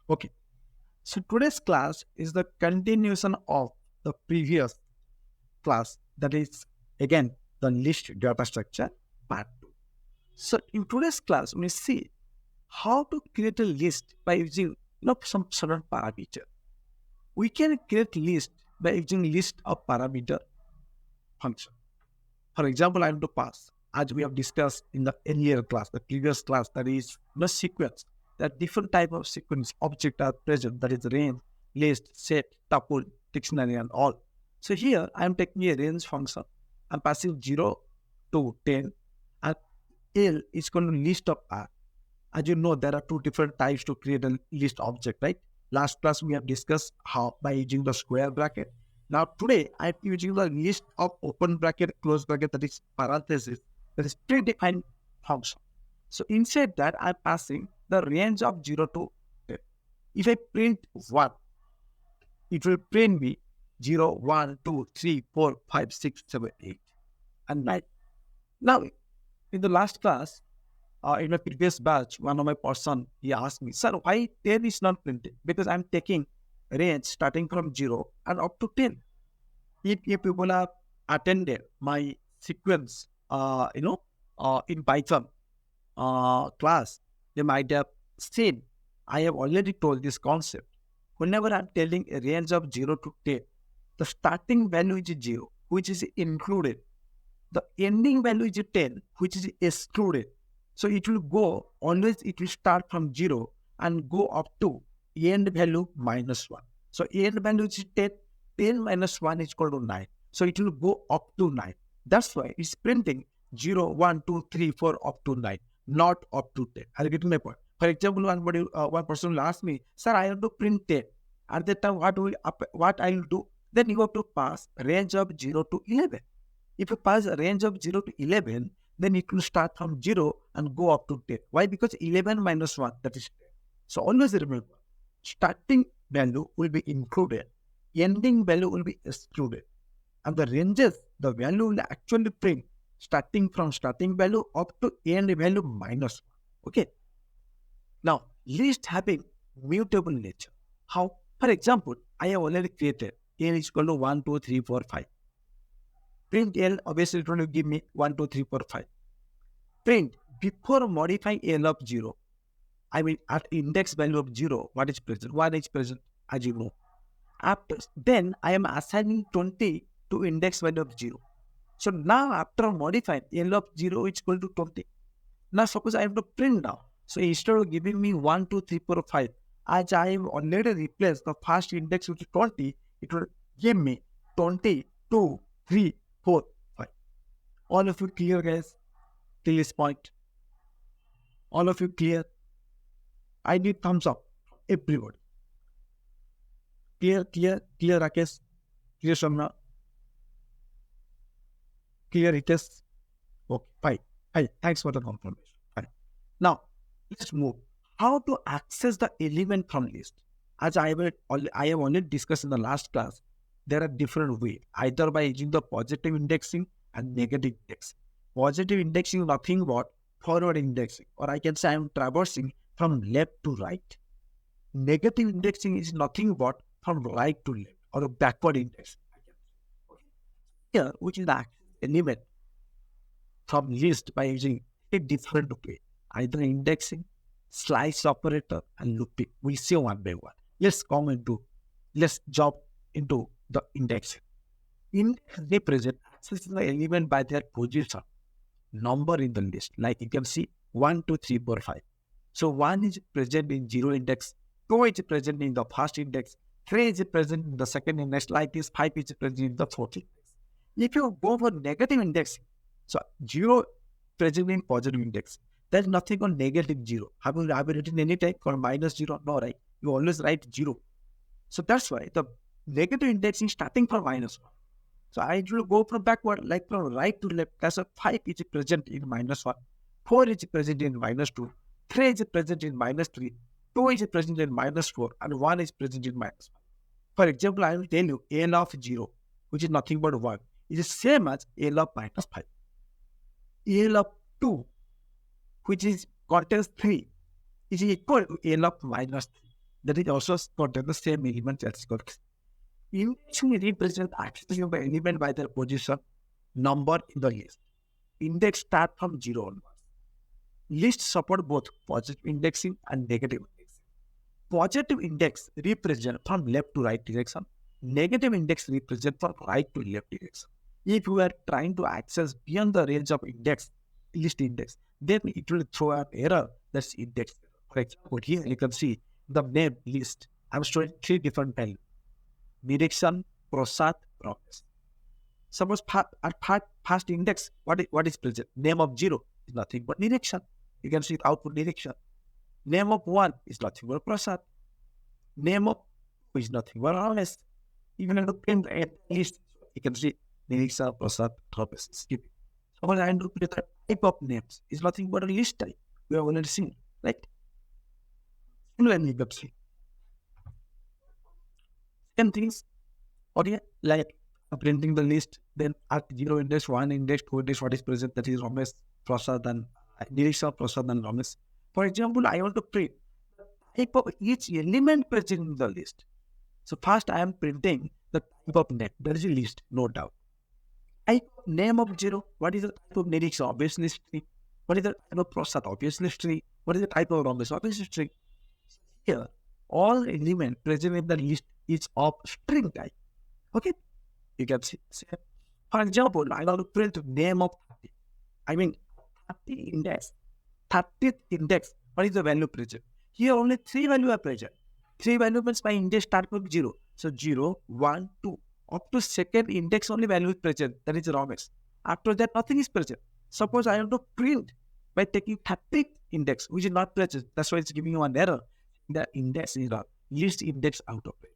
Okay, so today's class is the continuation of the previous class, that is again the list data structure part 2. So in today's class, we see how to create a list by using some certain parameter. We can create list by using list of parameter function. For example, I want to pass, as we have discussed in the earlier class, the previous class, that is the sequence. There are different type of sequence object are present, that is range, list, set, tuple, dictionary, and all. So here I am taking a range function. I'm passing 0 to 10, and L is going to list of R. As you know, there are two different types to create a list object, right? Last class we have discussed how by using the square bracket. Now today I'm using the list of open bracket, close bracket, that is parenthesis, that is predefined function. So inside that I'm passing the range of 0 to 10. If I print 1, it will print me 0, 1, 2, 3, 4, 5, 6, 7, 8, and 9. Now in the last class, in my previous batch, one of my person, he asked me, sir, why 10 is not printed? Because I'm taking range starting from 0 and up to 10. If people have attended my sequence, in Python class, they might have seen, I have already told this concept. Whenever I'm telling a range of 0 to 10, the starting value is 0, which is included. The ending value is 10, which is excluded. So it will go, always it will start from 0 and go up to end value minus 1. So end value is 10, 10 minus 1 is equal to 9. So it will go up to 9. That's why it's printing 0, 1, 2, 3, 4 up to 9, not up to 10. Are you getting my point? For example, one person will ask me, sir, I have to print 10. At that time, what I will do? Then you have to pass range of 0 to 11. If you pass a range of 0 to 11, then it will start from 0 and go up to 10. Why? Because 11 minus 1, that is 10. So always remember, starting value will be included, ending value will be excluded. And the ranges, the value will actually print starting from starting value up to end value minus 1. Okay. Now, list having mutable nature. How? For example, I have already created n is equal to 1, 2, 3, 4, 5. Print L, obviously it will give me 1, 2, 3, 4, 5. Print before modifying L of 0. I mean at index value of 0, what is present? 1 is present, as you know. After then I am assigning 20 to index value of 0. So now after modifying L of 0 is equal to 20. Now suppose I have to print now. So instead of giving me 1, 2, 3, 4, 5, as I have already replaced the first index with 20, it will give me 20, 2, 3, 4, 5. All of you clear, guys? Till this point. All of you clear? I need thumbs up. Everybody. Clear, clear, clear, Rakesh? Clear, Shamna? Clear, Hitesh? Okay, fine. Fine. Thanks for the confirmation. Fine. Now, let's move. How to access the element from list? As I have already discussed in the last class, there are different ways, either by using the positive indexing and negative indexing. Positive indexing is nothing but forward indexing, or I can say I am traversing from left to right. Negative indexing is nothing but from right to left, or a backward indexing. Here, which is the access element from list by using a different way, either indexing, slice operator, and looping. We see one by one. Let's jump into the indexing. Index represent accessing the element by their position, number in the list. Like you can see 1, 2, 3, 4, 5. So 1 is present in 0 index, 2 is present in the first index, 3 is present in the second index, like this, 5 is present in the fourth index. If you go for negative indexing, so 0 present in positive index, there's nothing on negative 0. Have you written any type for minus 0? No, right? You always write 0. So that's why the negative indexing starting from minus 1. So I will go from backward, like from right to left. That's a 5 is present in minus 1, 4 is present in minus 2, 3 is present in minus 3, 2 is present in minus 4, and 1 is present in minus 1. For example, I will tell you L of 0, which is nothing but 1, is the same as L of minus 5. L of 2, which is contains 3, is equal to L of minus 3. that is also contain the same element as called. Index will represent access of the element by their position number in the list. Index start from 0 onwards. Lists support both positive indexing and negative indexing. Positive index represent from left to right direction. Negative index represent from right to left direction. If you are trying to access beyond the range of index, list index, then it will throw an error that's index. For example, here you can see the name list. I'm showing 3 different values. Direction, Prasad, Progress. Suppose at first index, what is present? Name of 0 is nothing but direction. You can see output direction. Name of 1 is nothing but Prasad. Name of 2 is nothing but honest. Even if you print at list, you can see direction, Prasad, Progress. Skip it. Suppose I do print the type of names is nothing but a list type. We have already seen, right? Similarly, you can see. Same things, okay, like printing the list, then at 0 index, 1 index, 2 index, what is present, that is Ramesh, Prasad, and Nirisha, Prasad, and Ramesh. For example, I want to print the type of each element present in the list. So first I am printing the type of name, that is a list, no doubt. Type of name of 0, what is the type of Nirisha, obviously string. What is the type of Prasad, obviously string. What is the type of Ramesh, obviously string. Here, all element present in the list is of string type. Okay, you can see. For example, I want to print name of 30. I mean, 30 index. 30th index. What is the value present? Here only 3 values are present. 3 values means my index start with 0. So 0, 1, 2. Up to second index only value is present. That is Ramesh. After that, nothing is present. Suppose I want to print by taking 30th index, which is not present. That's why it's giving you an error. The index is not list index out of it.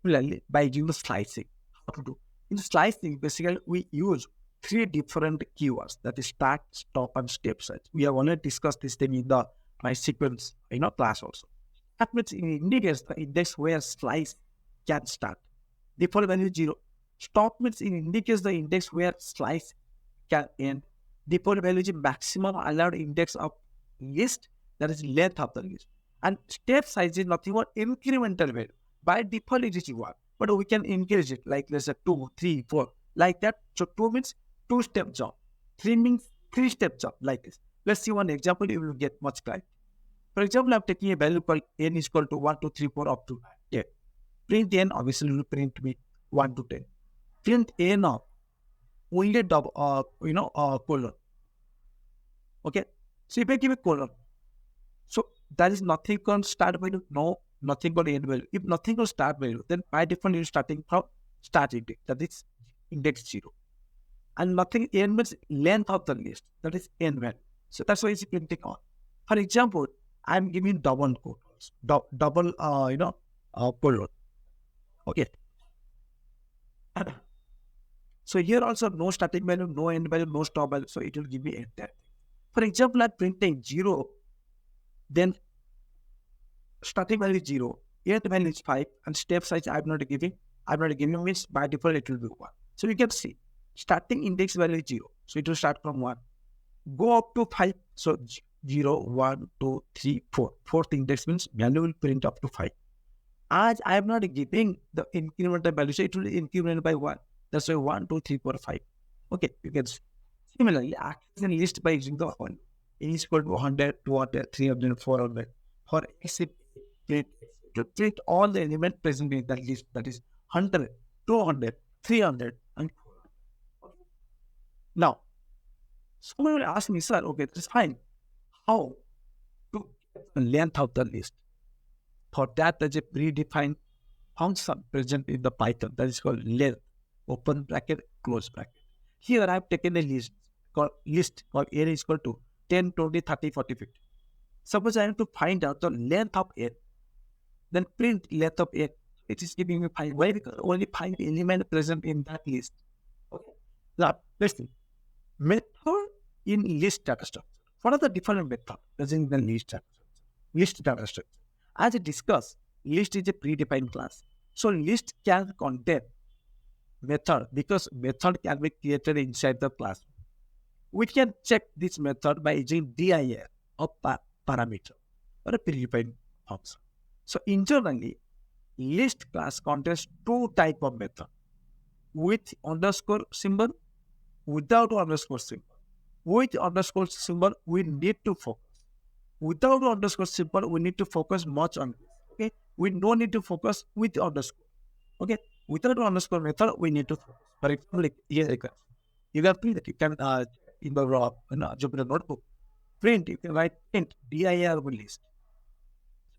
Similarly, by using the slicing, how to do? In slicing, basically, we use 3 different keywords, that is start, stop, and step size. We have already discussed this thing in my sequence, class also. That means it indicates the index where slice can start. Default value is 0. Stop means it indicates the index where slice can end. Default value is maximum allowed index of list, that is length of the list. And step size is nothing but incremental value. By default, it is 1, but we can increase it, like let's say 2, 3, 4, like that. So 2 means 2-step jump, 3 means 3-step jump, like this. Let's see one example, you will get much clarity. For example, I'm taking a value called n is equal to 1, 2, 3, 4 up to 10. Print n, obviously will print me 1 to 10. Print n of only double, colon. Okay, so if I give a colon, so that is nothing called start value, no, nothing called end value. If nothing called start value, then by default you're starting from start index, that is index 0. And nothing end means length of the list, that is end value. So that's why it's printing on. For example, I'm giving double colons, colon. Okay. So here also no starting value, no end value, no stop value. So it will give me that. For example, I'm printing 0, then starting value is 0, end value is 5, and step size I'm not giving means by default it will be 1. So you can see starting index value is 0. So it will start from 1. Go up to 5. So 0, 1, 2, 3, 4. Fourth index means value will print up to 5. As I am not giving the incremental value, so it will increment by 1. That's why 1, 2, 3, 4, 5. Okay, you can see. Similarly, accessing list by using the 1. It is equal to 100, 200, 300, 400. For x, to print all the elements present in that list, that is 100, 200, 300, and 400. Okay. Now, someone will ask me, sir, okay, that's fine. How to get the length of the list? For that, there's a predefined function present in the Python that is called length, open bracket, close bracket. Here I have taken a list called n is equal to 10, 20, 30, 40, 50. Suppose I have to find out the length of n, then print length of n. It is giving me 5. Why? Because only 5 elements present in that list. Okay. Now, let's see. Method in list data structure. What are the different methods present in the list data structure? List data structure. As I discussed, list is a predefined class. So list can contain method because method can be created inside the class. We can check this method by using dir of parameter or a predefined function. So internally, list class contains two type of method: with underscore symbol, without underscore symbol. With underscore symbol, we need to focus. Without underscore symbol, we need to focus much on this. Okay, we don't need to focus with underscore. Okay, without underscore method, we need to focus. For example, like here, you can print that you can in the Jupyter notebook print. You can write print dir list.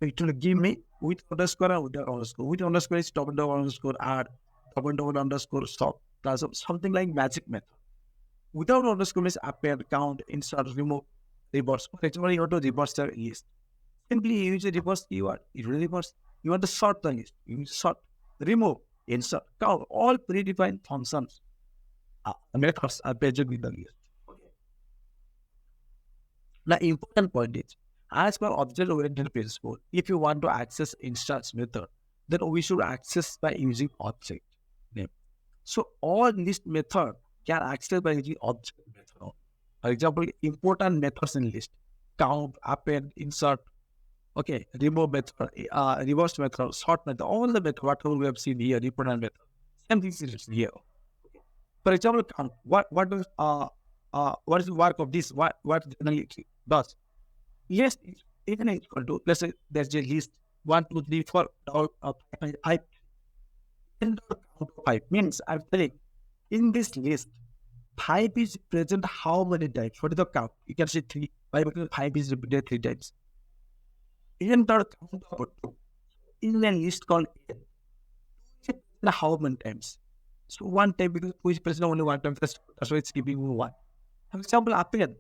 So it will give me with underscore and without underscore. With underscore is double underscore add, double underscore stop, plus something like magic method. Without underscore means append, count, insert, remove, reverse. For example, you want to reverse the list. Simply use a reverse keyword. It will reverse. You want to sort the list. You use sort, remove, insert, count. All predefined functions, methods are present with the list. Okay. The important point is, as per object-oriented principle, if you want to access instance method, then we should access by using object name. So all list method can access by using object method. For example, important methods in list: count, append, insert, okay, remove method, reverse method, sort method, all the method, whatever we have seen here, important method. Same thing is here. For example, count. What is the work of this? What generally it does? Yes, it's an equal to, let's say there's a list 1, 2, 3, 4, 5. And count 5 means I'm telling in this list 5 is present how many times? What is the count? You can say 3. Why? Because 5 is repeated 3 times. In the count of 2 in a list called n, how many times? So 1 time, because 2 is present only 1 time. That's why it's giving you 1. For example, append.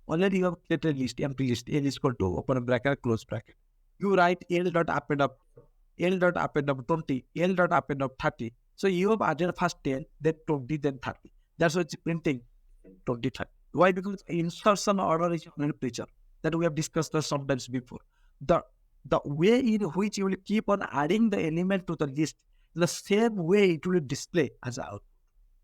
Already you have created a list, empty list, a list equal to open a bracket, close bracket. You write l dot append of 20, l dot append of 30. So you have added first 10, then 20, then 30. That's why it's printing 20, 30. Why? Because insertion order is on a picture that we have discussed sometimes before. The way in which you will keep on adding the element to the list, the same way it will display as output.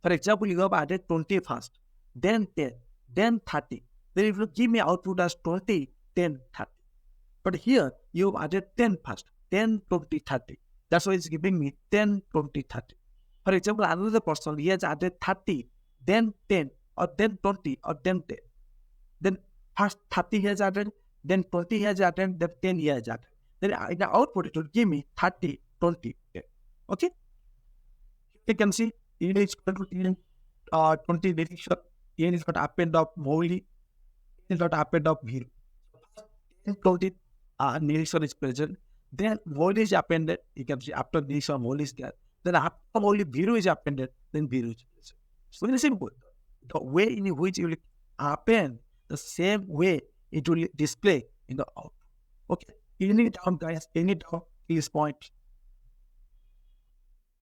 For example, you have added 20 first, then 10, then 30. Then it will give me output as 20, 10, 30. But here, you have added 10 first, 10, 20, 30. That's why it's giving me 10, 20, 30. For example, another person, he has added 30, then 10, or then 20, or then 10. Then first 30 he has added, then 20 he has added, then 10 he has added. Then in the output, it will give me 30, 20, 10. Okay? You can see, it is equal to 10, 20 direction. Here is what append of wholly. Is not append of 0. Then 20 direction is present. Then wholly is appended. You can see after direction wholly is there. Then after wholly 0 is appended. Then 0 is present. So very simple. The way in which you will append, the same way it will display in the output. Okay. Any doubt, guys? Any doubt? Please point.